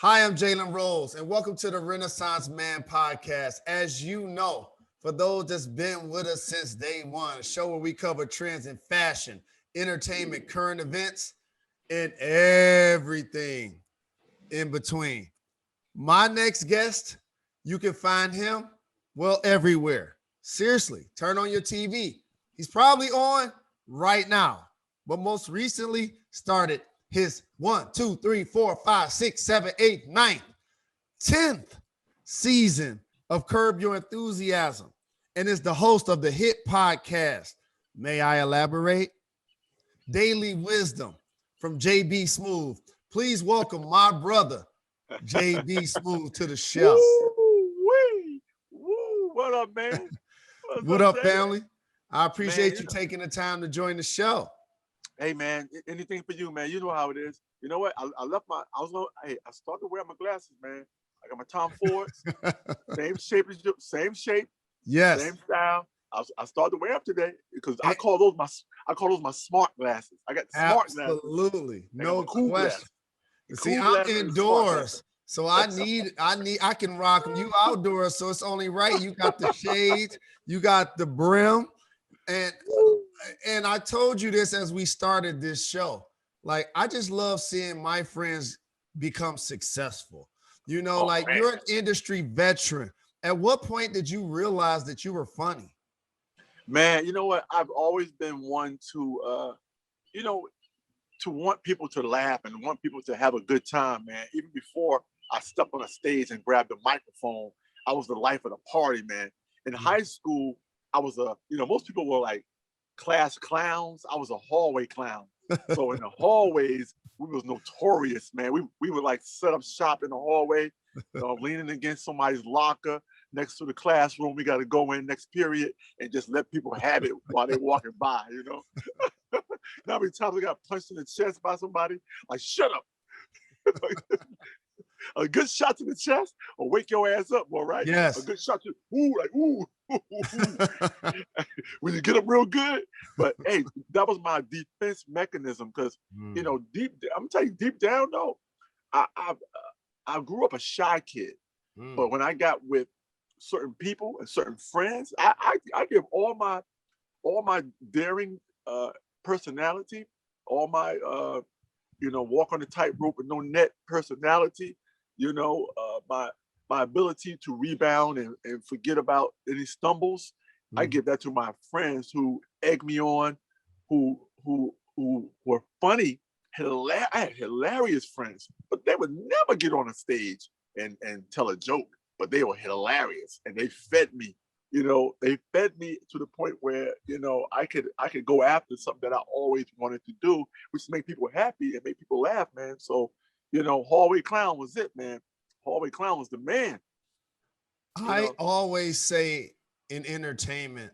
Hi, I'm Jalen Rose, and welcome to the Renaissance Man podcast. As you know, for those that's been with us since day one, a show where we cover trends in fashion, entertainment, current events, and everything in between. My next guest, you can find him, well, everywhere. Seriously, turn on your TV. He's probably on right now, but most recently started his 10th season of Curb Your Enthusiasm and is the host of the hit podcast. May I elaborate? Daily Wisdom from JB Smoove. Please welcome my brother, JB Smoove, to the show. Woo-wee. Woo. What up, man? What's What up, up, Jay? family? I Man, appreciate you taking the time to join the show. hey, man, anything for you, man. You know how it is. You know what? I left I was going, hey, I started wearing my glasses, man. I got my Tom Fords, same shape as you, same shape, Yes. same style. I started to wear them today because Eh, I call those my smart glasses. I got the smart glasses. Absolutely. I got No my cool question. glasses. The See, cool I'm glasses and the smart glasses. indoors, so I can rock them. You outdoors, so it's only right. You got the shades, you got the brim, and I told you this as we started this show. Like, I just love seeing my friends become successful. You know, Oh like man, you're an industry veteran. At what point did you realize that you were funny? man. You know what? I've always been one to, you know, to want people to laugh and want people to have a good time, man. Even before I stepped on a stage and grabbed the microphone, I was the life of the party, man. In high school, I was most people were like class clowns. I was a hallway clown. So in the hallways, we was notorious, man. We would like set up shop in the hallway, leaning against somebody's locker next to the classroom. We got to go in next period and just let people have it while they're walking by, you know. Now, how many times I got punched in the chest by somebody? Like, shut up. A good shot to the chest or wake your ass up, all right? A Yes. good shot to, ooh, like, ooh, when you get up real good. But hey, that was my defense mechanism because, I'm telling you, deep down, though, I grew up a shy kid. But when I got with certain people and certain friends, I give all my daring personality, all my walk on the tightrope with no net personality, my ability to rebound and forget about any stumbles. I give that to my friends who egg me on, who were funny. I had hilarious friends, but they would never get on a stage and tell a joke, but they were hilarious and they fed me. They fed me to the point where I could go after something that I always wanted to do, which is make people happy and make people laugh, man. So hallway clown was it, man. Hallway clown was the man. I always say in entertainment,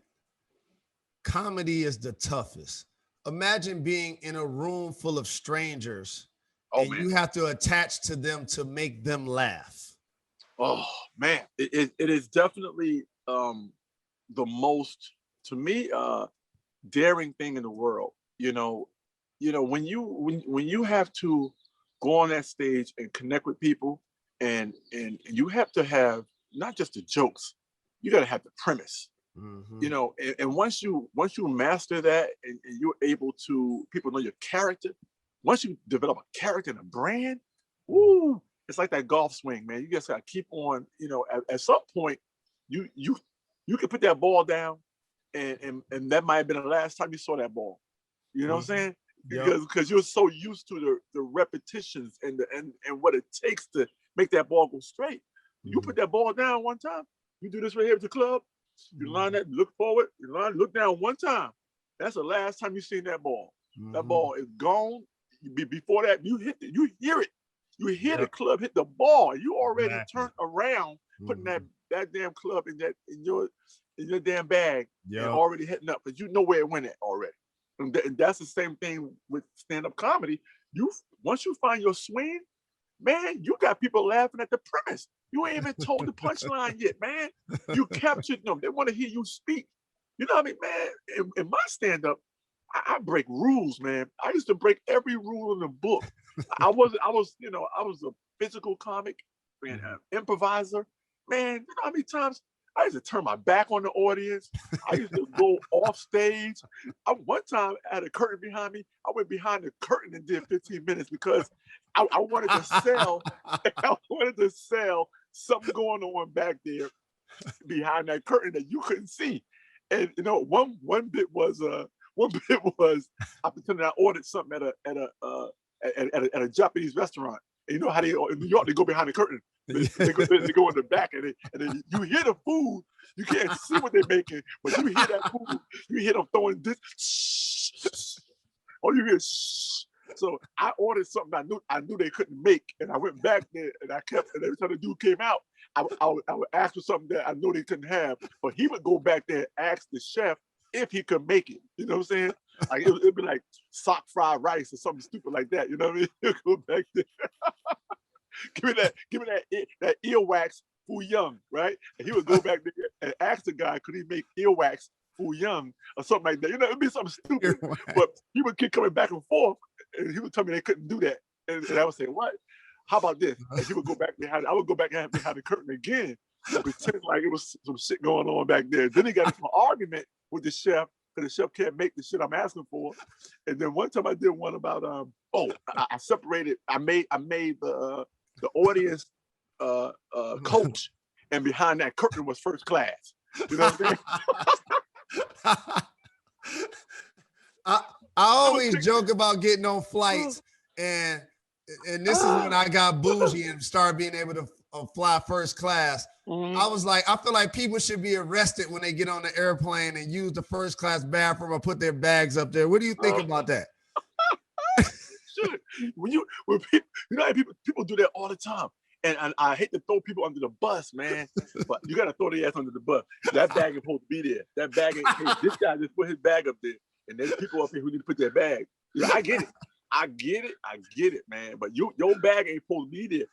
comedy is the toughest. Imagine being in a room full of strangers Oh and man. you have to attach to them to make them laugh. Oh man, it is definitely the most, to me, daring thing in the world. When you have to go on that stage and connect with people, and you have to have not just the jokes, you got to have the premise. And once you master that, and you're able to, people know your character. Once you develop a character and a brand, woo, it's like that golf swing, man. You just gotta keep on. At some point, you can put that ball down, and that might have been the last time you saw that ball. You know what I'm saying? Yep. Because you're so used to the repetitions and what it takes to make that ball go straight. You put that ball down one time. You do this right here at the club. You line that, look forward. You line, look down one time. That's the last time you seen that ball. That ball is gone. Before that, you hear it. You hear the club hit the ball. You already turned around, putting that damn club in your damn bag and already hitting up because you know where it went at already. And that's the same thing with stand-up comedy. Once you find your swing, man, you got people laughing at the premise. You ain't even told the punchline yet, man. You captured them. They want to hear you speak. You know what I mean, man? In my stand-up, I break rules, man. I used to break every rule in the book. I was a physical comic, being an improviser. Man, you know how many times I used to turn my back on the audience. I used to go off stage. One time I had a curtain behind me. I went behind the curtain and did 15 minutes because I wanted to sell. I wanted to sell something going on back there behind that curtain that you couldn't see. And you know, one bit was I pretended I ordered something at a Japanese restaurant. And you know how they in New York they go behind the curtain. They go in the back and then you hear the food. You can't see what they're making, but you hear that food. You hear them throwing this. Or you hear shh. So I ordered something I knew they couldn't make, and I went back there and I kept. And every time the dude came out, I would ask for something that I know they couldn't have, but he would go back there and ask the chef if he could make it. You know what I'm saying? Like it'd be like sock fried rice or something stupid like that. You know what I mean? He'll go back there. give me that earwax Fu Young, right? And he would go back there and ask the guy, could he make earwax Fu Young or something like that? You know, it'd be something stupid. But he would keep coming back and forth, and he would tell me they couldn't do that. And I would say, what? How about this? And he would go back behind. I would go back behind the curtain again and pretend like it was some shit going on back there. Then he got into an argument with the chef because the chef can't make the shit I'm asking for. And then one time I did one about I separated. I made the audience coach, and behind that curtain was first class. You know what I'm saying? I always joke about getting on flights, and this is when I got bougie and started being able to fly first class. I was like, I feel like people should be arrested when they get on the airplane and use the first class bathroom or put their bags up there. What do you think about that? When people, you know, people do that all the time, and I hate to throw people under the bus, man, but you gotta throw their ass under the bus. That bag is supposed to be there. That bag ain't. Hey, this guy just put his bag up there, and there's people up here who need to put their bag. Yeah, I get it, man. But your bag ain't supposed to be there.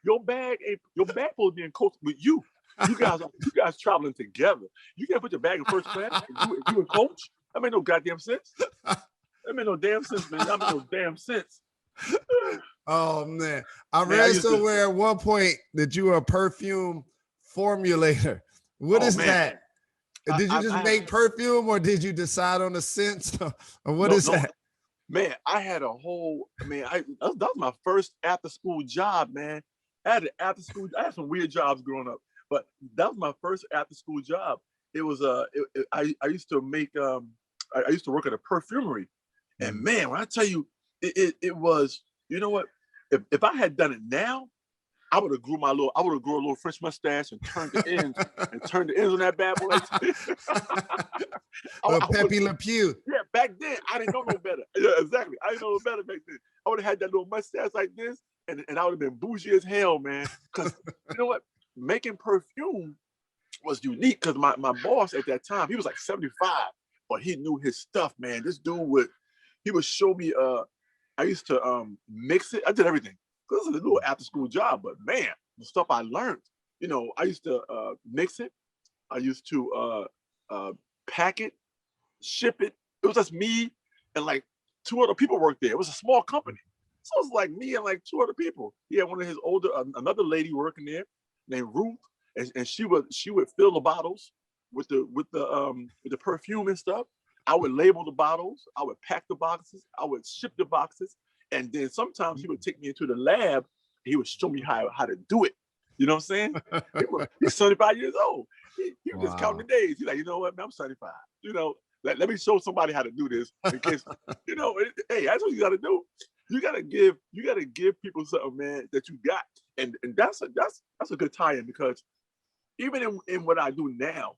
Your bag supposed to be in coach with you. You guys traveling together. You can't put your bag in first class and you and coach. That made no goddamn sense. That made no damn sense, man. That made no damn sense. Oh man, I read somewhere at one point that you were a perfume formulator. What is that? Did you just make perfume, or did you decide on the scents, or what is that? Man, I had a whole. That was my first after school job, man. I had some weird jobs growing up, but that was my first after school job. It was I used to make I used to work at a perfumery. And man, when I tell you, it was, you know what? If I had done it now, I would have grew a little French mustache and turned the ends on that bad boy. Pepe Le Pew. Yeah, back then I didn't know no better. Yeah, exactly. I didn't know no better back then. I would have had that little mustache like this, and I would have been bougie as hell, man. Because you know what? Making perfume was unique because my boss at that time, he was like 75, but he knew his stuff, man. This dude he would show me, I used to mix it. I did everything. This is a little after school job, but man, the stuff I learned, you know, I used to mix it. I used to pack it, ship it. It was just me and like 2 other people worked there. It was a small company. So it was like me and like 2 other people. He had one of his another lady working there named Ruth, and she would fill the bottles with the perfume and stuff. I would label the bottles. I would pack the boxes. I would ship the boxes. And then sometimes he would take me into the lab. And he would show me how to do it. You know what I'm saying? He's 75 years old. He was just counting the days. He's like, you know what, man, I'm 75. You know, let me show somebody how to do this. In case, you know, hey, that's what you got to do. You gotta give people something, man, that you got. And that's a good tie-in, because even in what I do now,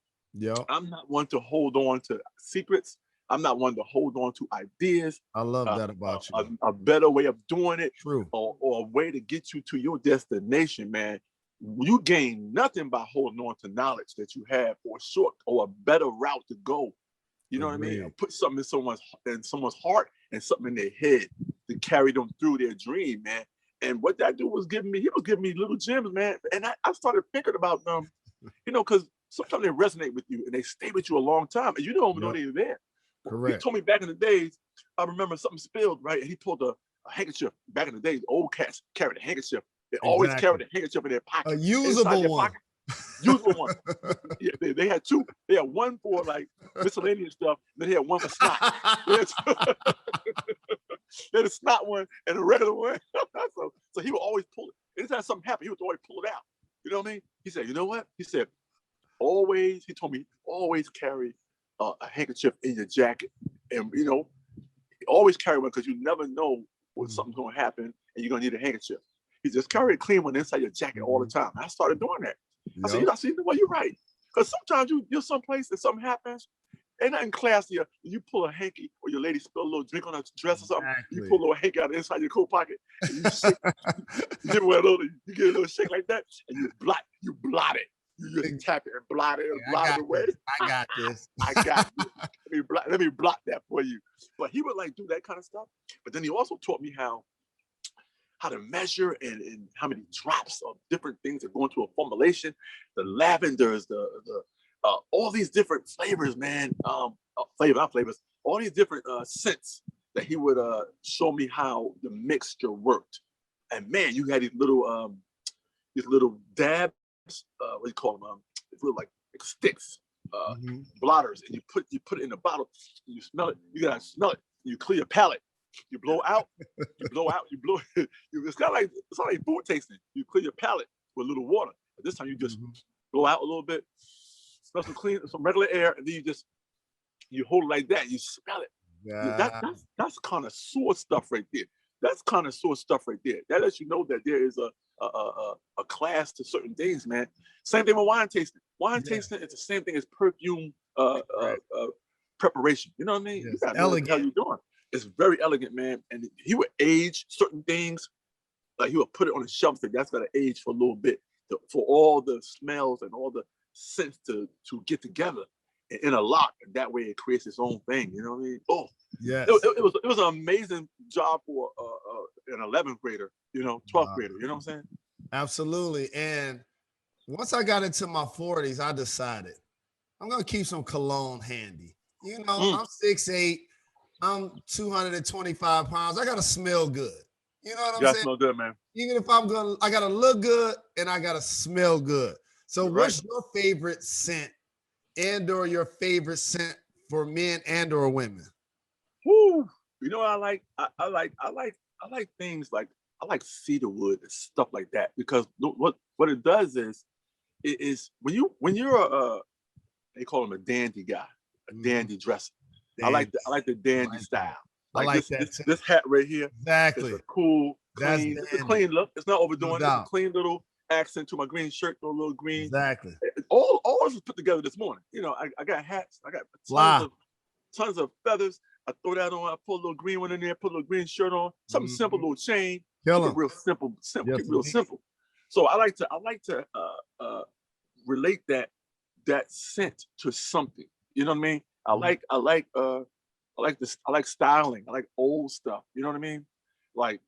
I'm not one to hold on to secrets. I'm not one to hold on to ideas. I love that about you. A better way of doing it. True. Or a way to get you to your destination, man. You gain nothing by holding on to knowledge that you have, or a better route to go. You know what I mean? Put something in someone's heart and something in their head to carry them through their dream, man. And what that dude was giving me, he was giving me little gems, man. And I started thinking about them, you know, because sometimes they resonate with you and they stay with you a long time, and you don't even know they're there. Correct. He told me back in the days, I remember something spilled, right? And he pulled a handkerchief. Back in the days, old cats carried a handkerchief They always carry the handkerchief in their pocket. A usable one. Usable one. Yeah, they had two. They had one for like miscellaneous stuff. Then they had one for snot. They had a snot one and a regular one. so he would always pull it. Anytime something happened, he would always pull it out. You know what I mean? He said, you know what? He said, always, he told me, always carry a handkerchief in your jacket. And, you know, always carry one because you never know when something's going to happen and you're going to need a handkerchief. He just carry a clean one inside your jacket all the time. I started doing that. I said, you know what, you're right. Because sometimes you're someplace and something happens, ain't nothing classier. You pull a hanky or your lady spill a little drink on her dress or something. You pull a little hanky out inside your coat pocket and you shake. you get a little shake like that and you blot it. You just tap it and blot it and blot it away. I got this. I got this. Let me blot that for you. But he would like do that kind of stuff. But then he also taught me how to measure and how many drops of different things that go into a formulation, the lavenders, the all these different flavors, man. Not flavors, all these different scents that he would show me how the mixture worked. And man, you had these little dabs, what do you call them? It's little like sticks, blotters, and you put it in a bottle, and you smell it, you gotta smell it, you clear your palate. You blow out, you blow. It's not like food tasting. You clear your palate with a little water. But this time you just blow out a little bit, smell some regular air, and then you hold it like that. You smell it. Yeah. That's connoisseur stuff right there. That lets you know that there is a class to certain things, man. Same thing with wine tasting. Tasting is the same thing as perfume preparation. You know what I mean? You gotta know what the hell you're doing. It's very elegant, man. And he would age certain things. Like he would put it on a shelf. That's got to age for a little bit for all the smells and all the scents to get together and interlock. And that way it creates its own thing. You know what I mean? Oh, yeah. It was an amazing job for an 11th grader, 12th grader. You know what I'm saying? Absolutely. And once I got into my 40s, I decided I'm going to keep some cologne handy. I'm 6'8". I'm 225 pounds. I gotta smell good. You know what I'm saying? Smell good, man. Even if I gotta look good and I gotta smell good. So what's your favorite scent and/or your favorite scent for men and/or women? Woo! You know what I like? I like things like I like cedarwood and stuff like that because what it does is when you're they call him a dandy guy, a dandy dresser. Dandy. I like the dandy style. I like that. This hat right here. Exactly. It's a cool, clean. It's a clean look. It's not overdoing it. It's a clean little accent to my green shirt, a little green. Exactly. All was put together this morning. I got hats. I got tons of feathers. I throw that on. I put a little green one in there. Put a little green shirt on. Something simple, little chain. Keep it real simple. Keep it real simple. So I like to relate that scent to something. You know what I mean? I like styling. I like old stuff. You know what I mean? Like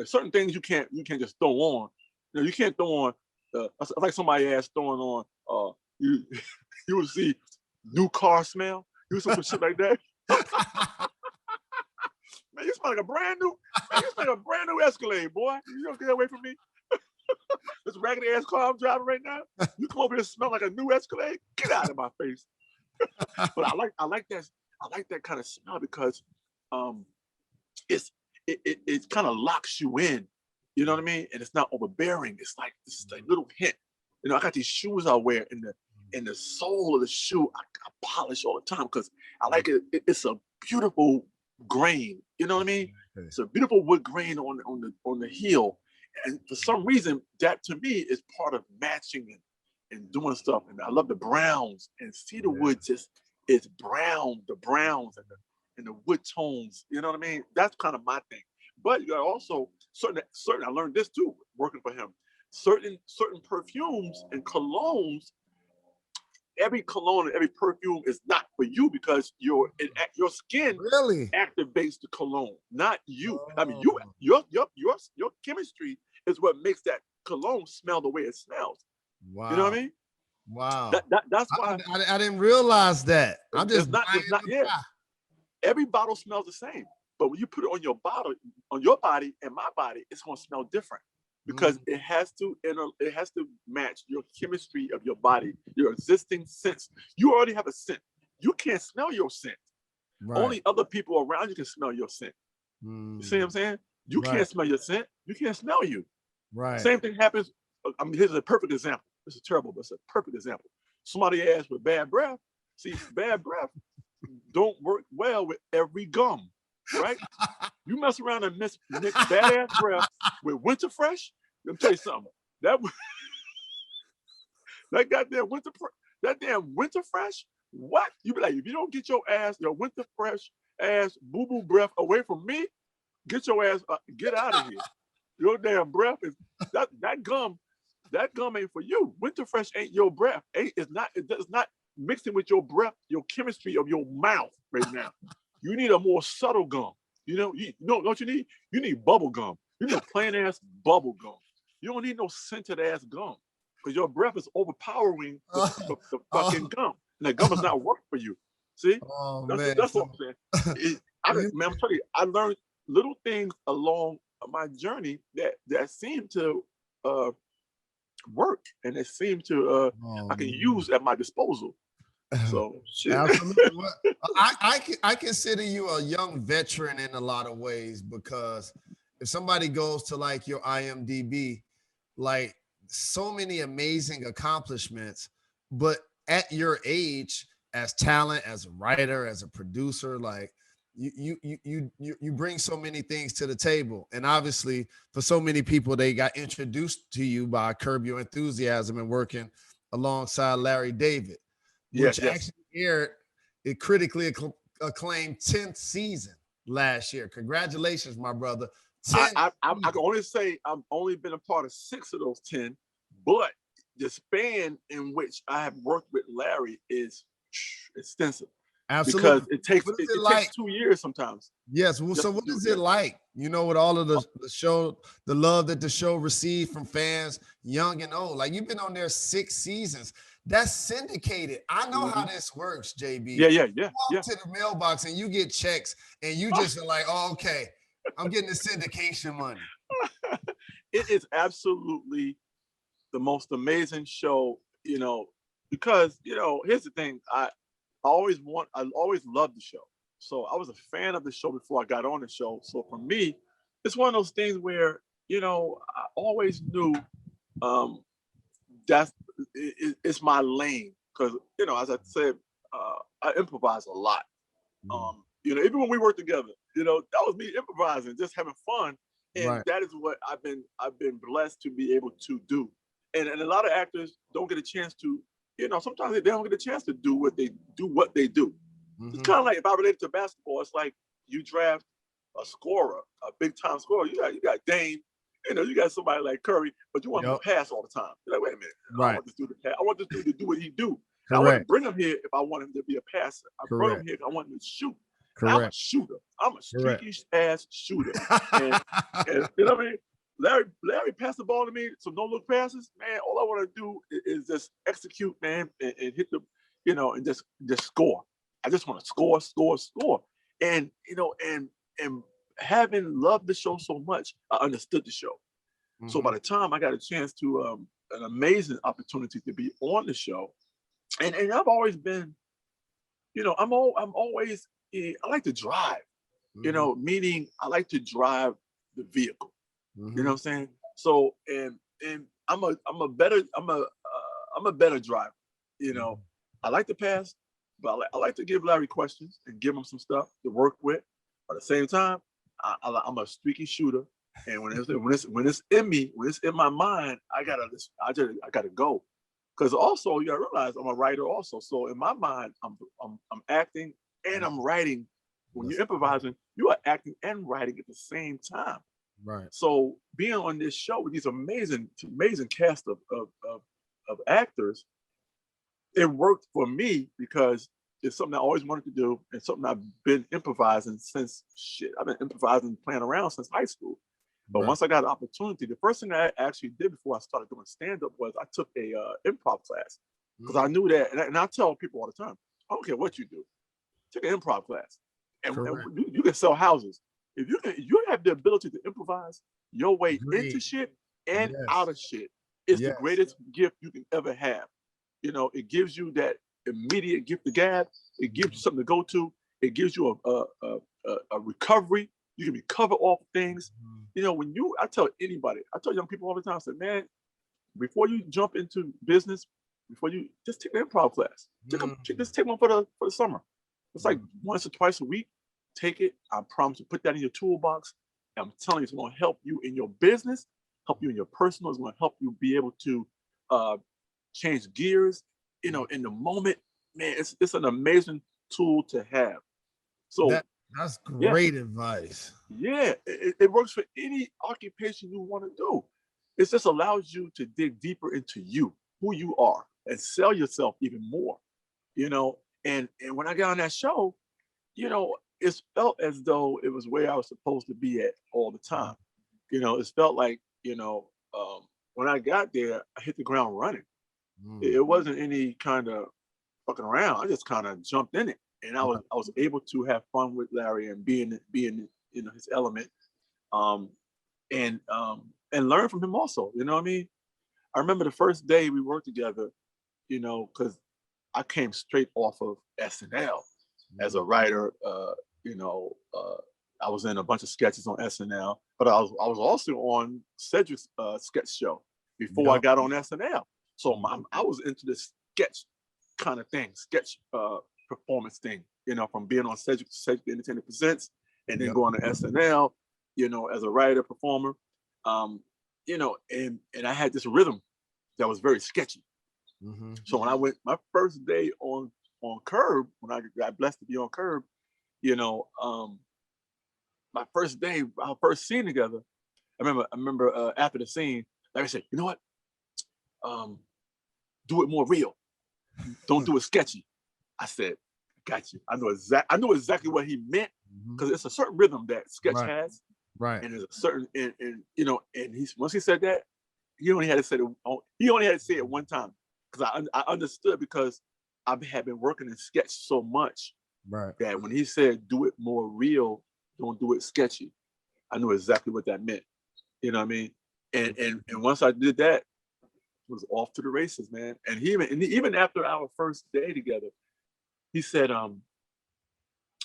certain things you can't just throw on. You can't throw on. Like somebody asked throwing on. You would see new car smell. You some shit like that. Man, you smell like a brand new. Man, you smell like a brand new Escalade, boy. You don't get away from me. This raggedy ass car I'm driving right now. You come over here and smell like a new Escalade. Get out of my face. But I like that kind of smell because it kind of locks you in, you know what I mean? And it's not overbearing. It's like this is a little hint. I got these shoes I wear in the sole of the shoe. I polish all the time because I like it. It's a beautiful grain. You know what I mean? It's a beautiful wood grain on the heel, and for some reason that to me is part of matching and doing stuff. And I love the browns, and cedarwood just is brown, the browns and the wood tones. You know what I mean? That's kind of my thing. But you got also certain. I learned this too working for him. Certain perfumes and colognes. Every cologne and every perfume is not for you because your skin really activates the cologne, not you. I mean, your chemistry is what makes that cologne smell the way it smells. Wow. You know what I mean? Wow. That's why I didn't realize that. I'm just not. Every bottle smells the same, but when you put it on your body and my body, it's gonna smell different. because it has to match your chemistry of your body, your existing sense. You already have a scent. You can't smell your scent. Right. Only other people around you can smell your scent. You see what I'm saying? You can't smell your scent. You can't smell you. Right. Same thing happens. I mean, here's a perfect example. This is terrible, but it's a perfect example. Somebody asked with bad breath. See, bad breath don't work well with every gum, right? You mess around and mix badass breath with winter fresh. Let me tell you something. That damn winter fresh. What? You be like, if you don't get your winter fresh ass boo boo breath away from me, get your ass get out of here. Your damn breath is that gum ain't for you. Winter fresh ain't your breath. It's not mixing with your breath, your chemistry of your mouth right now. You need a more subtle gum. Don't you need? You need bubble gum. You need plain ass bubble gum. You don't need no scented ass gum because your breath is overpowering the fucking gum. And that gum is not working for you. See? That's what I'm saying. I'm telling you, I learned little things along my journey that seem to work and that seem to I can use at my disposal. So shit. Absolutely. Well, I consider you a young veteran in a lot of ways, because if somebody goes to like your IMDb, like so many amazing accomplishments, but at your age, as talent, as a writer, as a producer, like you bring so many things to the table. And obviously for so many people, they got introduced to you by Curb Your Enthusiasm and working alongside Larry David, which actually aired a critically acclaimed 10th season last year. Congratulations, my brother. I can only say I've only been a part of 6 of those 10, but the span in which I have worked with Larry is extensive. Absolutely. Because it takes 2 years sometimes. Yes. Well, so what is it like, with all of the show, the love that the show received from fans, young and old? Like, you've been on there 6 seasons. That's syndicated. I know how this works, JB. Yeah. You walk to the mailbox and you get checks and you just are like, oh, okay, I'm getting the syndication money. It is absolutely the most amazing show, because, here's the thing. I always loved the show. So I was a fan of the show before I got on the show. So for me, it's one of those things where, I always knew it's my lane. Because, as I said, I improvise a lot. Even when we work together, that was me improvising, just having fun. And that is what I've been blessed to be able to do. And a lot of actors don't get a chance to, sometimes they don't get a chance to do what they do. It's kind of like, if I relate it to basketball, it's like you draft a scorer, a big time scorer. You got Dame, you got somebody like Curry, but you want him to pass all the time. You're like, wait a minute, I want this dude to pass. I want this dude to do what he do. I want to bring him here if I want him to be a passer. I bring him here if I want him to shoot. I'm a shooter. I'm a streaky ass shooter. And you know what I mean? Larry passed the ball to me, some no-look passes. Man, all I want to do is just execute, man, and hit the, and just score. I just want to score. And, and having loved the show so much, I understood the show. So by the time I got a chance to, an amazing opportunity to be on the show, and I've always been, I'm always, I like to drive, meaning I like to drive the vehicle. You know what I'm saying? So, and I'm a better driver. I like to pass, but I like to give Larry questions and give him some stuff to work with. But at the same time, I'm a streaky shooter, and when it's in me, when it's in my mind, I gotta go. Because also you gotta realize I'm a writer also. So in my mind, I'm acting and I'm writing. When you're improvising, you are acting and writing at the same time. Right. So being on this show with these amazing cast of actors, it worked for me because it's something I always wanted to do and something I've been improvising since I've been improvising, playing around since high school. But once I got an opportunity, the first thing I actually did before I started doing stand-up was I took a improv class, because I knew that, and I tell people all the time, I don't care what you do, take an improv class, and you can sell houses. If you have the ability to improvise your way into shit and Yes. out of shit. It's the Yes. greatest gift you can ever have. You know, it gives you that immediate gift of gab. It gives you something to go to. It gives you a recovery. You can recover off things. You know, I tell anybody, I tell young people all the time, I say, man, before you jump into business, before you just take an improv class, just take one for the summer. It's like once or twice a week. Take it. I promise you, put that in your toolbox. I'm telling you, it's going to help you in your business, help you in your personal. It's going to help you be able to change gears. You know, in the moment, man, it's an amazing tool to have. So that's great advice. Yeah, it works for any occupation you want to do. It just allows you to dig deeper into you, who you are, and sell yourself even more. You know, and when I got on that show, you know, it felt as though it was where I was supposed to be at all the time. You know, it felt like, you know, when I got there, I hit the ground running. It wasn't any kind of fucking around. I just kind of jumped in it, and I was able to have fun with Larry and be in you know, his element, and learn from him also. You know what I mean? I remember the first day we worked together, you know, because I came straight off of SNL as a writer. You know, I was in a bunch of sketches on SNL, but I was also on Cedric's sketch show before I got on SNL. So I was into this sketch kind of thing, sketch performance thing, you know, from being on Cedric the Entertainer Presents, and then going to SNL, you know, as a writer, performer, you know, and I had this rhythm that was very sketchy. So when I went my first day on Curb, when I got blessed to be on Curb, you know, my first day, our first scene together, I remember after the scene, Larry said, you know what? Do it more real. Don't do it sketchy. I said, got you. I know exactly what he meant, because it's a certain rhythm that sketch has. Right. And there's a certain and you know, and once he said that, he only had to say it one time. Because I understood, because I had been working in sketch so much, right, that when he said do it more real, don't do it sketchy, I knew exactly what that meant. You know what I mean? And once I did that, it was off to the races, man. And even after our first day together, he said,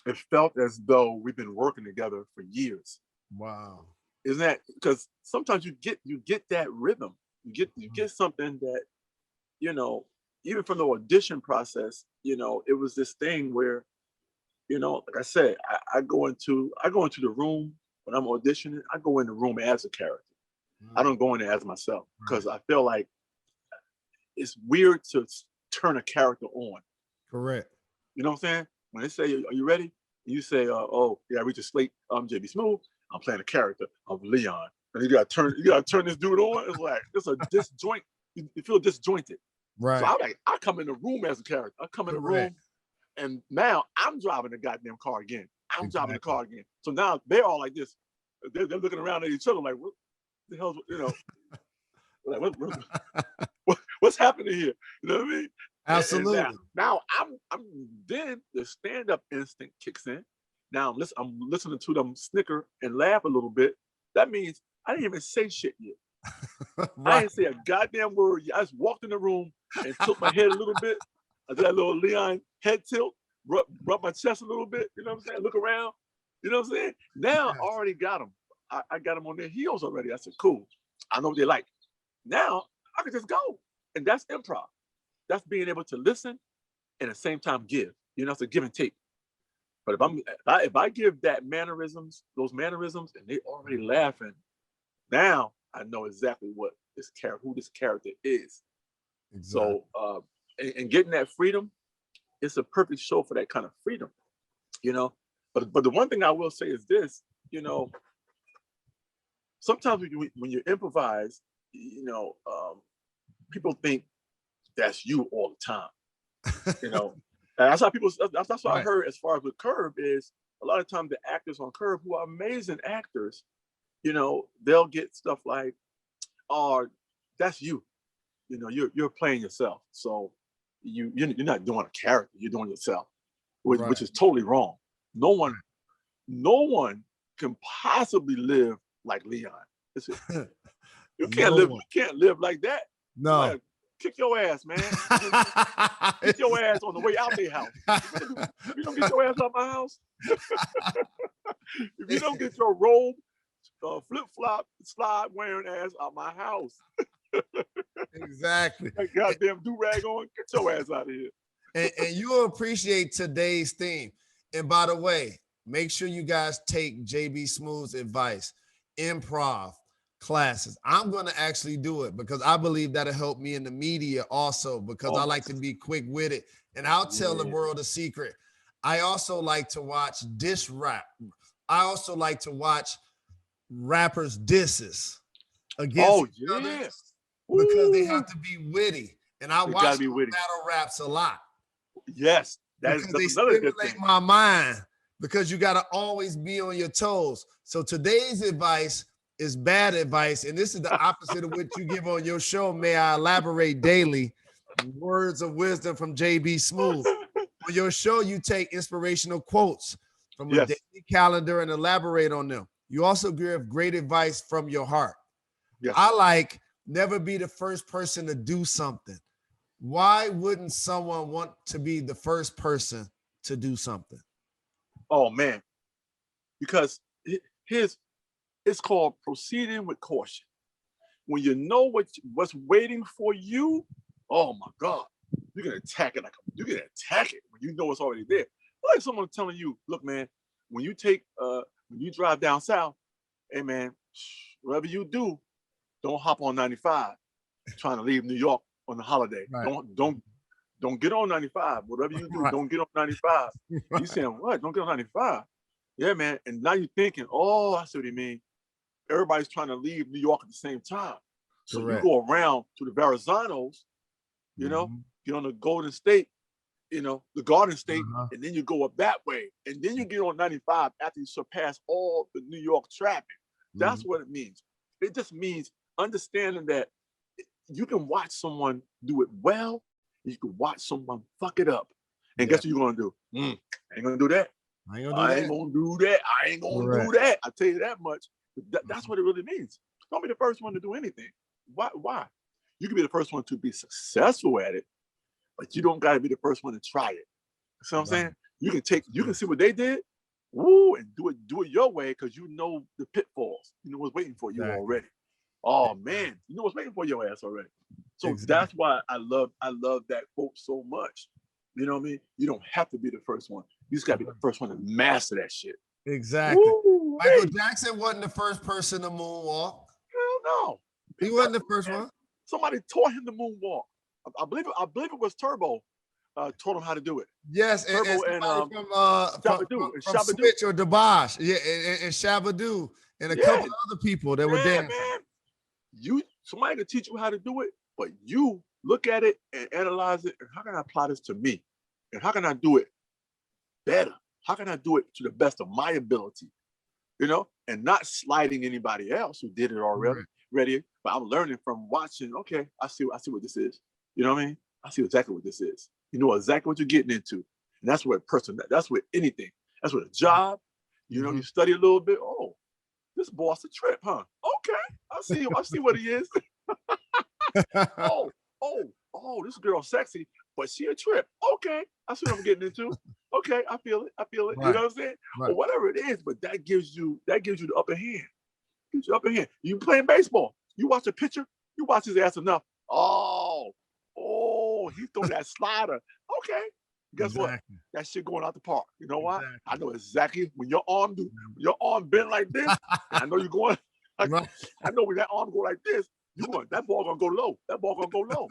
it felt as though we've been working together for years. Wow. Isn't that, because sometimes you get that rhythm. You get something that, you know, even from the audition process, you know, it was this thing where, you know, like I said, I go into the room when I'm auditioning. I go in the room as a character. I don't go in there as myself, because I feel like it's weird to turn a character on. Correct. You know what I'm saying? When they say, "Are you ready?" You say, "Oh, yeah, I reached a slate. I'm JB Smoove. I'm playing a character of Leon." And you gotta turn this dude on. It's like it's a disjoint. You feel disjointed. Right. So I come in the room as a character. I come in the room, and now I'm driving the goddamn car again. I'm driving the car again. So now they're all like this. They're looking around at each other like, what the hell's, you know, like what's happening here? You know what I mean? Absolutely. And now I'm then the stand-up instinct kicks in. Now I'm listening to them snicker and laugh a little bit. That means I didn't even say shit yet. I didn't say a goddamn word. I just walked in the room and tilt my head a little bit. I did that little Leon head tilt, rub my chest a little bit. You know what I'm saying? Look around. You know what I'm saying? Now I already got them. I got them on their heels already. I said, cool. I know what they like. Now I can just go. And that's improv. That's being able to listen and at the same time give. You know, it's a give and take. But if I give those mannerisms, and they already laughing, now I know exactly who this character is. Exactly. So and getting that freedom, it's a perfect show for that kind of freedom, you know. But the one thing I will say is this, you know, sometimes when you improvise, you know, people think that's you all the time, you know. And that's how that's what I heard as far as with Curb is a lot of times the actors on Curb who are amazing actors, you know, they'll get stuff like, oh, that's you. You know, you're playing yourself. So you're not doing a character, you're doing yourself, which is totally wrong. No one can possibly live like Leon. You can't No live. one. You can't live like that. No. Somebody kick your ass, man. Kick your ass on the way out their house. If you don't get your ass out my house, if you don't get your robe, flip flop, slide wearing ass out my house. Exactly. That goddamn do rag on. Get your ass out of here. And you'll appreciate today's theme. And by the way, make sure you guys take JB Smoove's advice. Improv classes. I'm going to actually do it because I believe that'll help me in the media also because I like to be quick with it. And I'll tell the world a secret. I also like to watch diss rap. I also like to watch rappers disses against each other because they have to be witty. And I watch battle raps a lot. Yes, that's they stimulate my mind because you got to always be on your toes. So today's advice is bad advice, and this is the opposite of what you give on your show. May I elaborate daily? Words of wisdom from JB Smoove. On your show, you take inspirational quotes from a daily calendar and elaborate on them. You also give great advice from your heart. Yes. I like never be the first person to do something. Why wouldn't someone want to be the first person to do something? Oh man, because it's called proceeding with caution. When you know what's waiting for you, oh my God, you're gonna attack it you're gonna attack it when you know it's already there. Like someone telling you, look, man, when you drive down south, hey man, whatever you do, don't hop on 95 trying to leave New York on the holiday. Right. Don't get on 95. Whatever you do, don't get on 95. Right. You saying what? Don't get on 95. Yeah, man. And now you're thinking, oh, I see what you mean. Everybody's trying to leave New York at the same time. So you go around to the Verrazanos, you know, get on the Golden State, you know, the Garden State, and then you go up that way. And then you get on 95 after you surpass all the New York traffic. That's what it means. It just means understanding that you can watch someone do it well, and you can watch someone fuck it up. And guess what you're gonna do? I ain't gonna do that. I ain't gonna do that. I ain't gonna do that. I tell you that much. That's what it really means. Don't be the first one to do anything. Why? You can be the first one to be successful at it, but you don't gotta be the first one to try it. You see what I'm saying? You can see what they did, and do it your way because you know the pitfalls. You know what's waiting for you already. Oh man, you know what's waiting for your ass already. So that's why I love that quote so much. You know what I mean? You don't have to be the first one. You just gotta be the first one to master that shit. Exactly. Woo, Michael Jackson wasn't the first person to moonwalk. Hell no. He wasn't the first one. Somebody taught him to moonwalk. I believe it was Turbo taught him how to do it. Yes, Turbo and from Switch or Dabash. Yeah, and Shabadoo and a couple other people that were there. Man. Somebody can teach you how to do it, but you look at it and analyze it. And how can I apply this to me? And how can I do it better? How can I do it to the best of my ability? You know, and not sliding anybody else who did it already. But I'm learning from watching. Okay, I see what this is. You know what I mean? I see exactly what this is. You know exactly what you're getting into. And that's what that's with anything. That's with a job. You know, you study a little bit. Oh, this boss a trip, huh? Okay, I see what he is. oh, this girl's sexy, but she a trip. Okay, I see what I'm getting into. Okay, I feel it. Right. You know what I'm saying? Right. Or whatever it is, but that gives you the upper hand. Gives you upper hand. You playing baseball. You watch a pitcher. You watch his ass enough. Oh, he threw that slider. Okay, guess what? That shit going out the park. You know why? I know exactly when your arm bend like this. I know you're going. I know when that arm go like this. That ball gonna go low. That ball gonna go low.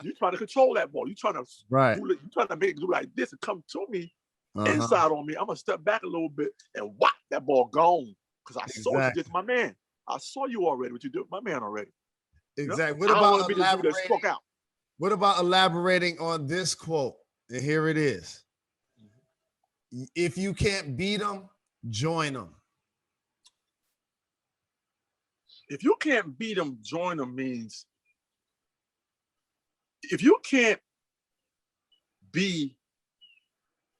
You trying to control that ball. You trying to make it do like this and come to me inside on me. I'm gonna step back a little bit and whack that ball gone because I saw you did to my man. I saw you already. What you did with my man already. Exactly. You know? What about elaborating on this quote? And here it is. If you can't beat them, join them. If you can't beat them, join them means if you can't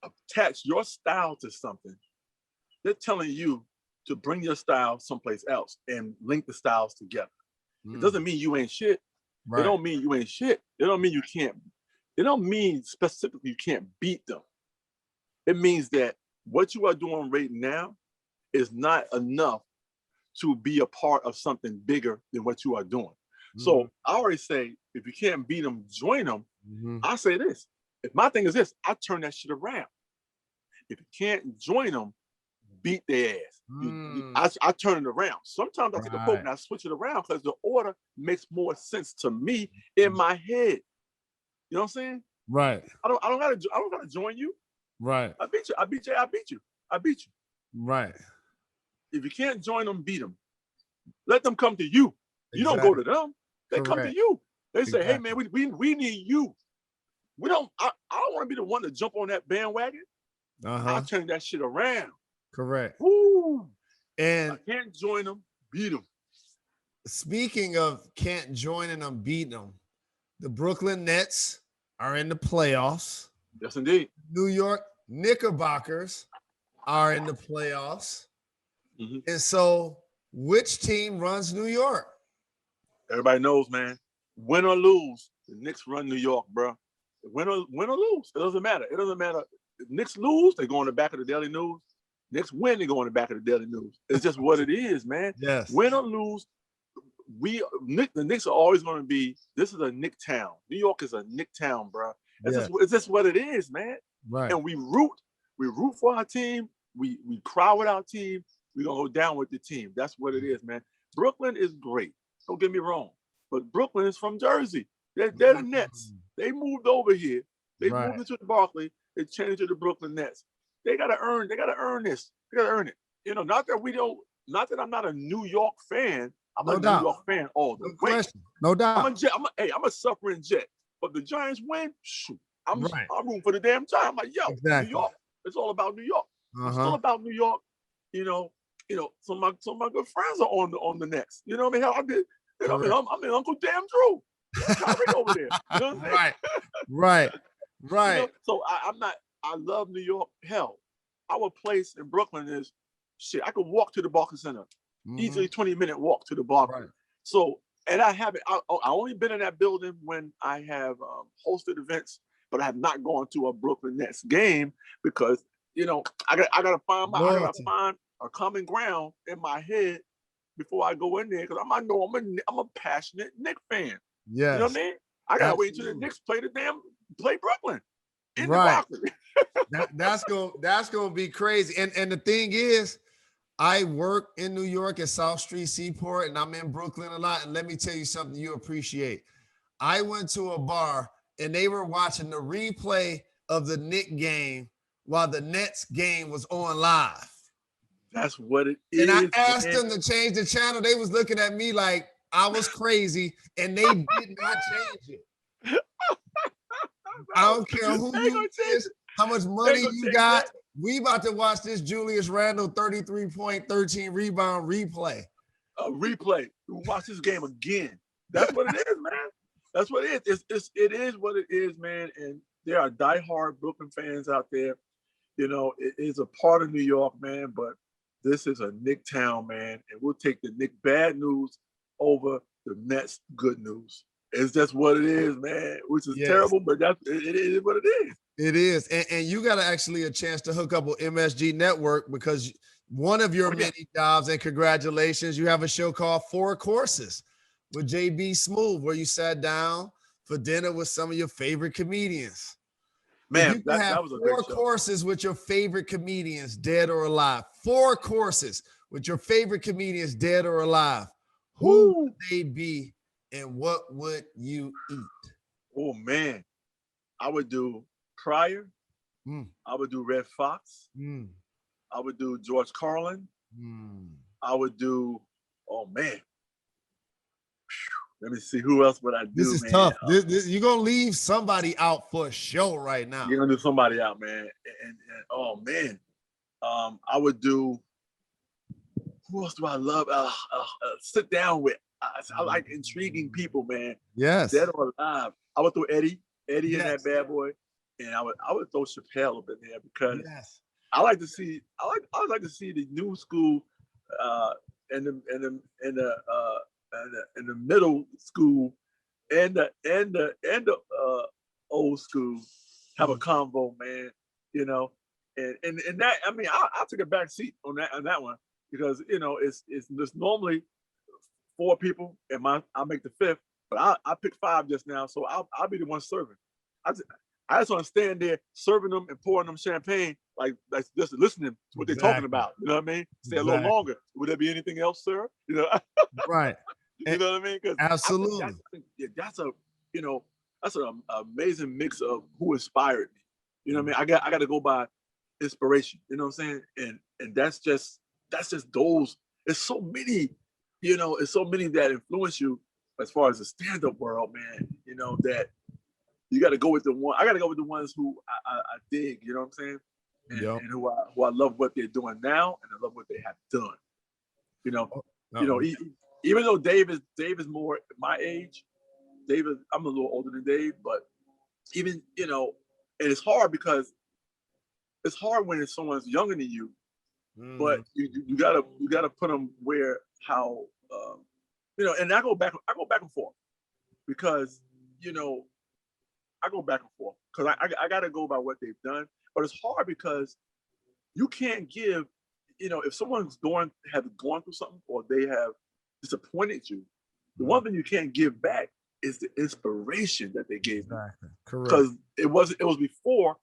attach your style to something, they're telling you to bring your style someplace else and link the styles together. It doesn't mean you ain't shit. Right. It don't mean you ain't shit. It don't mean you can't. It don't mean specifically you can't beat them. It means that what you are doing right now is not enough to be a part of something bigger than what you are doing. So I always say, if you can't beat them, join them. I say this. If my thing is this, I turn that shit around. If you can't join them, beat their ass. I turn it around. Sometimes I take a poke and I switch it around because the order makes more sense to me in my head. You know what I'm saying? Right. I don't gotta join you. Right. I beat you. Right. If you can't join them, beat them. Let them come to you. You don't go to them. They come to you. They say, hey man, we need you. I don't want to be the one to jump on that bandwagon. I'll turn that shit around. Correct. Woo. And I can't join them, beat them. Speaking of can't join them, beat them, the Brooklyn Nets are in the playoffs. Yes, indeed. New York Knickerbockers are in the playoffs. And so which team runs New York? Everybody knows, man. Win or lose, the Knicks run New York, bro. Win or lose, it doesn't matter. It doesn't matter. If Knicks lose, they go on the back of the Daily News. Knicks win, they go on the back of the Daily News. It's just what it is, man. Yes. Win or lose, the Knicks are always going to be. This is a Knick town. New York is a Knick town, bro. It's just what it is, man. Right. And we root for our team. We cry with our team. We're gonna go down with the team. That's what it is, man. Brooklyn is great. Don't get me wrong. But Brooklyn is from Jersey. They're the Nets. They moved over here. They moved into the Barclay. They changed to the Brooklyn Nets. They gotta earn this. They gotta earn it. You know, not that I'm not a New York fan. I'm a New York fan all the way. No doubt. I'm a suffering Jet. But the Giants win, shoot. I'm rooting for the damn Giants. I'm like, yo, New York. It's all about New York. It's all about New York. You know, some of my good friends are on the Knicks. You know what I mean? Hell, I did. You know, I'm in Uncle Damn Drew. Kyrie over there. You know what I'm saying? Right. You know, so I love New York. Hell, our place in Brooklyn is shit. I could walk to the Barclays Center. Easily 20-minute walk to the Barclays. Right. So, and I haven't. I only been in that building when I have hosted events, but I have not gone to a Brooklyn Nets game because I gotta find a common ground in my head before I go in there because I'm a passionate Knicks fan. Yes. You know what I mean? I gotta wait until the Knicks play Brooklyn. Right. That's gonna be crazy. And the thing is, I work in New York at South Street Seaport, and I'm in Brooklyn a lot. And let me tell you something you appreciate. I went to a bar and they were watching the replay of the Knicks game while the Nets game was on live. That's what it is. And I asked them to change the channel. They was looking at me like I was crazy, and they did not change it. I don't care who you is, how much money you got. We about to watch this Julius Randle 33-point, 13 rebound replay. Replay. We watch this game again. That's what it is, man. That's what it is. It is what it is, man. And there are diehard Brooklyn fans out there. You know, it is a part of New York, man, but this is a Knick town, man. And we'll take the Knick bad news over the Nets good news. It's just what it is, man, which is terrible, but it is what it is. It is. And you got actually a chance to hook up with MSG Network because one of your many jobs, and congratulations, you have a show called 4 Courses with JB Smoove, where you sat down for dinner with some of your favorite comedians. Man, that was a great show. 4 courses with your favorite comedians, dead or alive. 4 courses with your favorite comedians, dead or alive. Who would they be and what would you eat? Oh, man. I would do Pryor. I would do Red Fox. I would do George Carlin. I would do, oh, man. Let me see. Who else would I do, This is tough. You're going to leave somebody out for a show right now. You're going to do somebody out, man. And oh, man. I would do, who else do I love? Sit down with. I like intriguing people, man. Yes. Dead or alive. I would throw Eddie in that bad boy. And I would throw Chappelle up in there because I like to see the new school and the in the middle school and the old school have a convo, man. You know, and that, I mean, I took a back seat on that one because it's just normally 4 people and I'll make the 5th, but I picked 5 just now, so I'll be the one serving. I just want to stand there serving them and pouring them champagne, like just listening to what they're talking about. You know what I mean? Stay a little longer. Would there be anything else, sir? You know, Right. You know what I mean? Because absolutely, that's an amazing mix of who inspired me. You know what I mean? I got to go by inspiration. You know what I'm saying? And that's just those. It's so many. It's so many that influence you as far as the stand-up world, man. That you got to go with the one. I got to go with the ones who I dig. You know what I'm saying? And who I love what they're doing now, and I love what they have done. Even though Dave is more my age, I'm a little older than Dave, but even and it's hard because it's hard when someone's younger than you, but you gotta put them how and I go back and forth because I go back and forth because I gotta go by what they've done, but it's hard because you can't give if someone's have gone through something or they have disappointed you, the one thing you can't give back is the inspiration that they gave you. Correct. Because it was before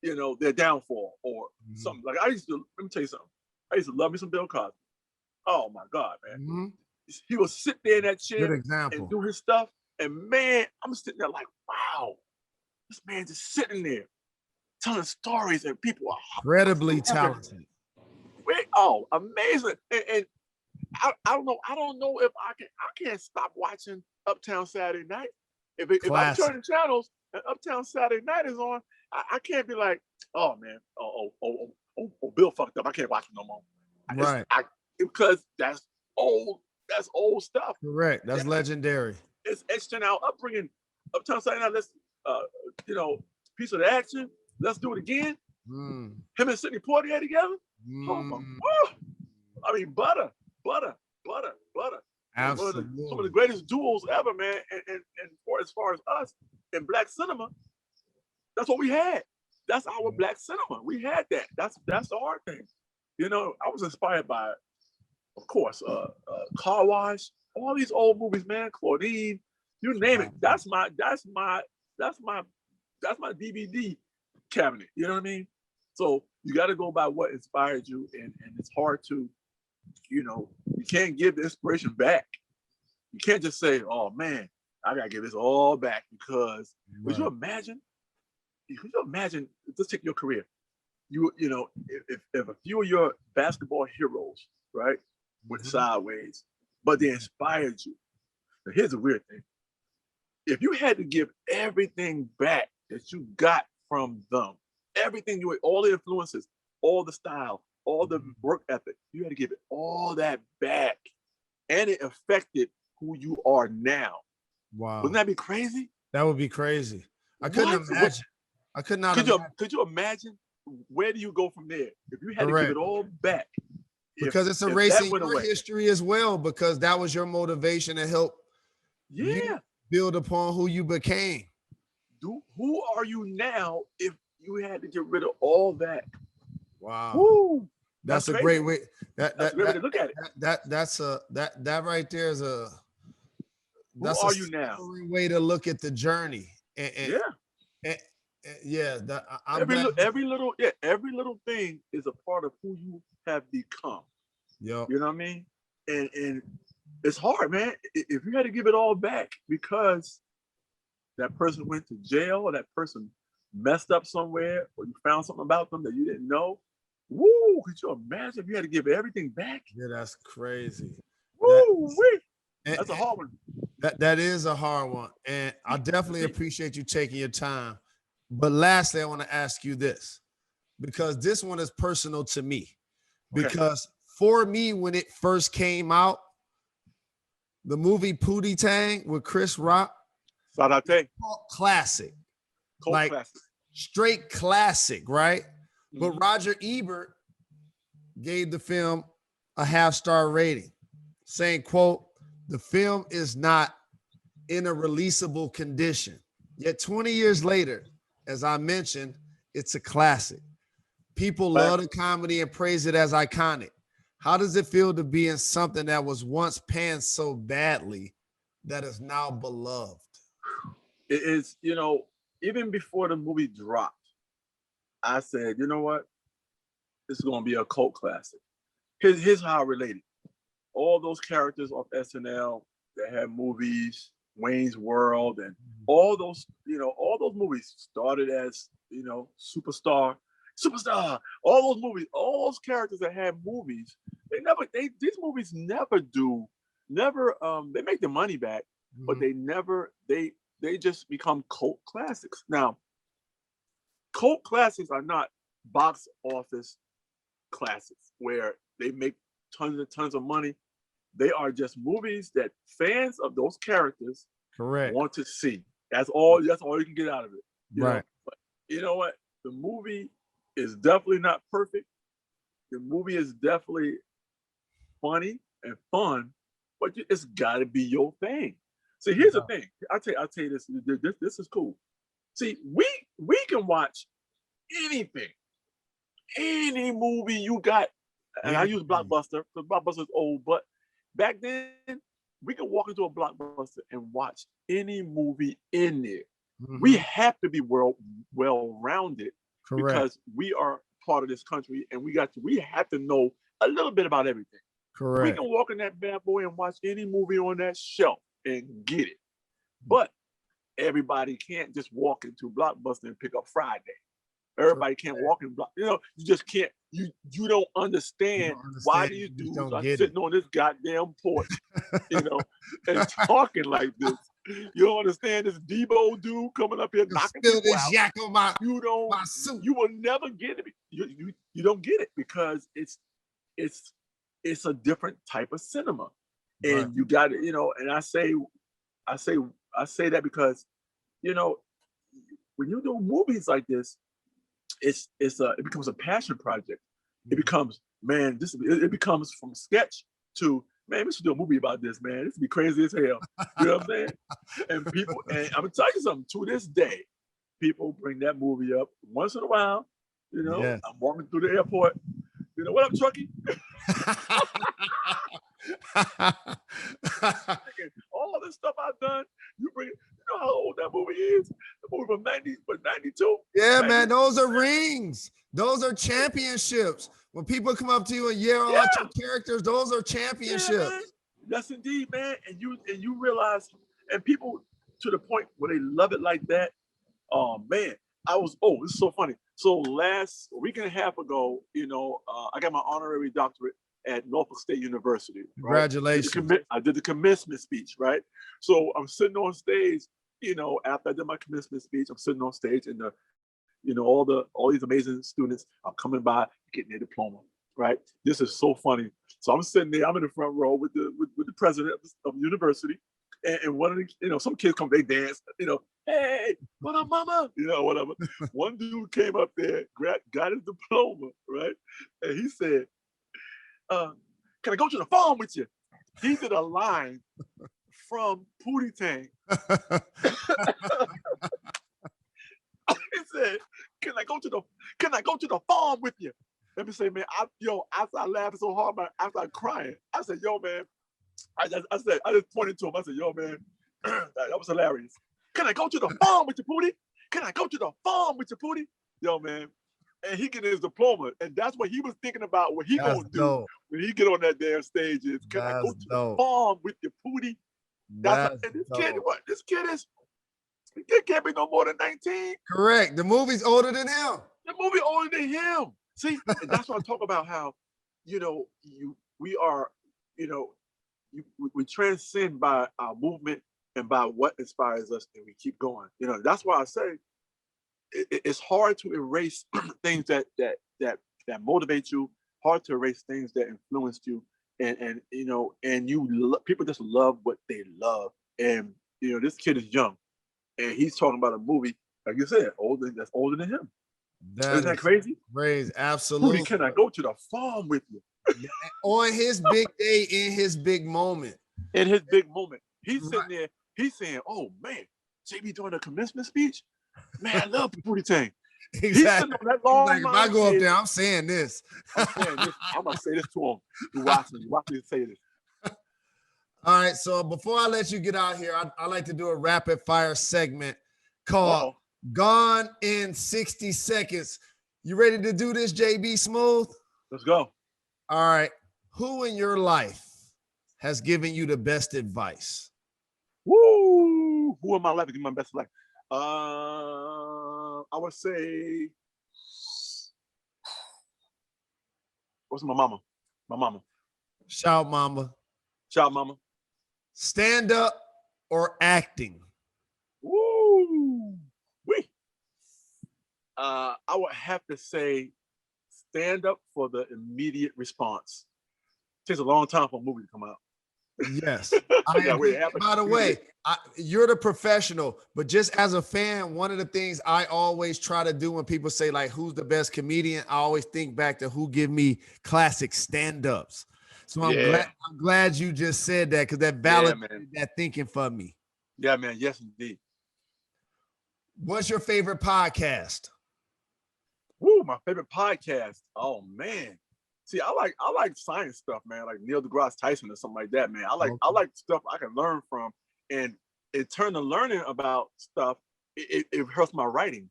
their downfall or something. Like let me tell you something. I used to love me some Bill Cosby. Oh my God, man. He would sit there in that chair and do his stuff. And man, I'm sitting there like, wow, this man just sitting there telling stories and people are incredibly talented. Oh, amazing. And I don't know if I can't stop watching Uptown Saturday Night. If I'm turning channels and Uptown Saturday Night is on, I can't be like, oh man, Bill fucked up. I can't watch him no more. Right. Because that's old stuff. Correct. That's legendary. It's etched in our upbringing. Uptown Saturday Night, let's piece of the action. Let's do it again. Him and Sidney Poitier together. Oh my God. I mean, butter. Absolutely. Some of the greatest duels ever, man. And as far as us in Black cinema, that's what we had. That's our Black cinema. We had that. That's the hard thing. I was inspired by, of course, Car Wash, all these old movies, man. Claudine, you name it. That's my DVD cabinet. You know what I mean? So you got to go by what inspired you, and it's hard to, you can't give the inspiration back. You can't just say, "Oh man, I gotta give this all back," because could you imagine? Let's take your career. If a few of your basketball heroes, right, went sideways, but they inspired you. Now here's the weird thing: if you had to give everything back that you got from them, everything all the influences, all the style, all the work ethic, you had to give it all that back, and it affected who you are now. Wow. Wouldn't that be crazy? That would be crazy. I couldn't imagine. I could not. Could you imagine? Where do you go from there if you had to give it all back? Because it's erasing your history as well, because that was your motivation to help you build upon who you became. Who are you now if you had to get rid of all that? Wow. Woo. That's a great way. That's a great way to look at it. That right there is a. Who are you now? Way to look at the journey. Every little thing is a part of who you have become. Yep. You know what I mean? And it's hard, man. If you had to give it all back because that person went to jail or that person messed up somewhere or you found something about them that you didn't know, woo, could you imagine if you had to give everything back? Yeah, that's crazy. Woo, that's a hard one. That is a hard one. And I definitely appreciate you taking your time. But lastly, I want to ask you this, because this one is personal to me. Okay. Because for me, when it first came out, the movie Pooty Tang with Chris Rock, classic. Classic. Straight classic, right? But Roger Ebert gave the film a 0.5-star rating, saying, quote, the film is not in a releasable condition. Yet 20 years later, as I mentioned, it's a classic. People love the comedy and praise it as iconic. How does it feel to be in something that was once panned so badly that is now beloved? It is, even before the movie dropped, I said, you know what? This is going to be a cult classic. Here's how I related. All those characters off SNL that had movies, Wayne's World, and all those movies started as, superstar, all those movies, all those characters that had movies, these movies they make their money back, but they just become cult classics. Now, cult classics are not box office classics where they make tons and tons of money. They are just movies that fans of those characters want to see. That's all you can get out of it. Right. But you know what? The movie is definitely not perfect. The movie is definitely funny and fun, but it's got to be your thing. See, here's the thing. I'll tell you this. This is cool. See, we can watch anything, any movie you got, and I use Blockbuster because Blockbuster is old, but back then we could walk into a Blockbuster and watch any movie in there. Mm-hmm. We have to be well-rounded because we are part of this country, and we have to know a little bit about everything. Correct. We can walk in that bad boy and watch any movie on that shelf and get it. But everybody can't just walk into Blockbuster and pick up Friday. Everybody can't walk in you just can't. You don't understand why these dudes are sitting on this goddamn porch, and talking like this. You don't understand this Debo dude coming up here knocking people out. Yak on my suit. You will never get it. You don't get it because it's a different type of cinema, and you got it. And I say that because when you do movies like this, it becomes a passion project. It becomes, man, it becomes from sketch to, man, we should do a movie about this, man. This would be crazy as hell. You know what I'm saying? And I'm gonna tell you something, to this day, people bring that movie up once in a while. I'm walking through the airport. What up, Truckee? All this stuff I've done, you know how old that movie is? The movie from 92? Yeah, 90. Man, those are rings. Those are championships. When people come up to you and yell out your characters, those are championships. Yeah, yes, indeed, man. And you realize, and people to the point where they love it like that. Oh man, it's so funny. So last week and a half ago, I got my honorary doctorate at Norfolk State University. Congratulations. Right? I did the commencement speech, right? So I'm sitting on stage, after I did my commencement speech, I'm sitting on stage and all these amazing students are coming by getting their diploma, right? This is so funny. So I'm sitting there, I'm in the front row with the president of the university, and one of the, some kids come, they dance, hey, what up, mama? Whatever. One dude came up there, got his diploma, right? And he said, can I go to the farm with you? He did a line from Pooty Tang. He said, can I go to the farm with you? Let me say, man, after I laughed so hard, I started crying. I said, yo, man, I just pointed to him. I said, yo, man, that was hilarious. Can I go to the farm with you, Pooty? Can I go to the farm with you, Pooty? Yo, man. And he get his diploma, and that's what he was thinking about. What he gonna do when he get on that damn stage is, can I go to the farm with your Pooty? This kid can't be no more than 19. Correct. The movie's older than him. The movie older than him. See, and that's what I talk about. How we transcend by our movement and by what inspires us, and we keep going. That's why I say it's hard to erase things that motivate you. Hard to erase things that influenced you, and people just love what they love. And this kid is young, and he's talking about a movie, like you said, that's older than him. Isn't that crazy? Crazy, absolutely. Pooty, can I go to the farm with you? On his big day, in his big moment. in his big moment. He's sitting there, he's saying, oh man, JB doing a commencement speech? Man, I love Pooty Tang. Exactly. He's sitting on that long like, if I go up there, I'm saying this. I'm going to say this to him. You watch me say this. All right, so before I let you get out here, I like to do a rapid fire segment called Gone in 60 Seconds. You ready to do this, JB Smoove? Let's go. All right. Who in your life has given you the best advice? Woo! Who in my life has given my best advice? I would say, what's my mama? My mama. Shout mama. Shout mama. Stand up or acting? Woo! Wee. I would have to say stand up for the immediate response. It takes a long time for a movie to come out. Yes. By the way, you're the professional, but just as a fan, one of the things I always try to do when people say, like, who's the best comedian, I always think back to who give me classic stand-ups. So I'm glad you just said that, because that validated that thinking for me. Yeah, man. Yes, indeed. What's your favorite podcast? Woo, my favorite podcast. Oh man. See, I like science stuff, man. Like Neil deGrasse Tyson or something like that, man. I like stuff I can learn from, and in turn of learning about stuff, it helps my writing.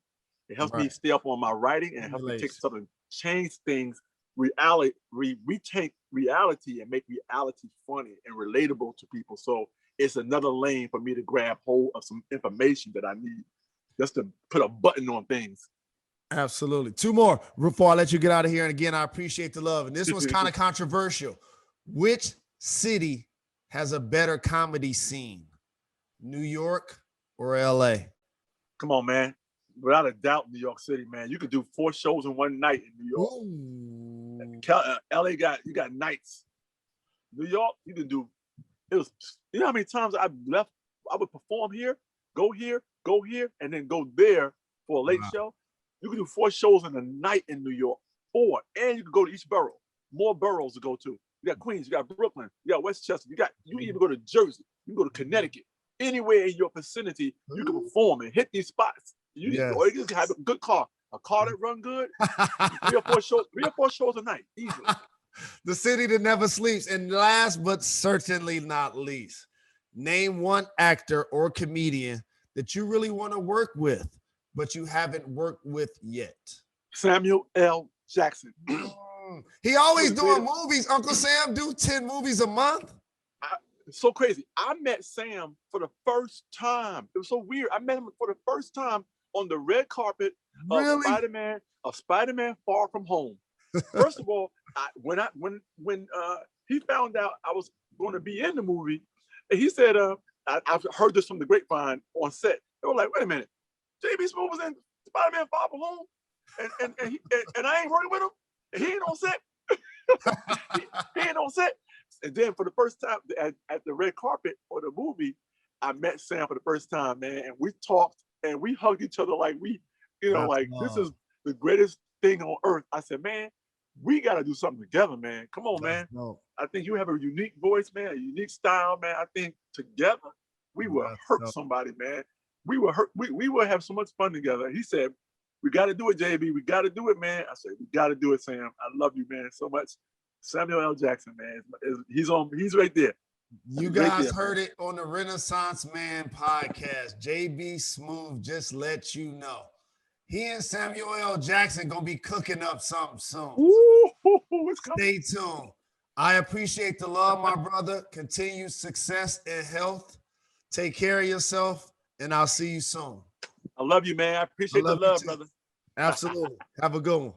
It helps me stay up on my writing, and it helps me take something, change things. We take reality and make reality funny and relatable to people. So it's another lane for me to grab hold of some information that I need, just to put a button on things. Absolutely. Two more before I let you get out of here. And again, I appreciate the love. And this one's kind of controversial. Which city has a better comedy scene? New York or LA? Come on, man. Without a doubt, New York City, man. You could do 4 shows in one night in New York. LA you got nights. New York, you can do. You know how many times I would perform here, go here, and then go there for a late show. You can do 4 shows in a night in New York. 4, and you can go to each borough. More boroughs to go to. You got Queens, you got Brooklyn, you got Westchester, you can even go to Jersey, you can go to Connecticut. Anywhere in your vicinity, you can perform and hit these spots. Or you just have a good car, a car that run good. 3 or 4 shows a night, easily. The city that never sleeps. And last but certainly not least, name one actor or comedian that you really want to work with, but you haven't worked with yet. Samuel L. Jackson. He always doing movies. Uncle Sam do 10 movies a month. It's so crazy. I met Sam for the first time. It was so weird. I met him for the first time on the red carpet of Spider-Man Far From Home. First of all, when he found out I was going to be in the movie, he said, I've heard this from the grapevine on set. They were like, wait a minute, JB Smoove was in Spider-Man Far From Home, and I ain't working with him. And he ain't on set. he ain't on set. And then for the first time at the red carpet for the movie, I met Sam for the first time, man, and we talked and we hugged each other like this is the greatest thing on earth. I said, man, we got to do something together, man. Come on, man. I think you have a unique voice, man, a unique style, man. I think together we will hurt somebody, man. We will hurt. We will have so much fun together. He said, we got to do it, JB. We got to do it, man. I said, we got to do it, Sam. I love you, man, so much. Samuel L. Jackson, man. He's right there. You guys heard it on the Renaissance Man podcast. JB Smoove just let you know. He and Samuel L. Jackson gonna be cooking up something soon. Stay tuned. I appreciate the love, my brother. Continued success and health. Take care of yourself, and I'll see you soon. I love you, man. I appreciate the love, brother. Absolutely. Have a good one.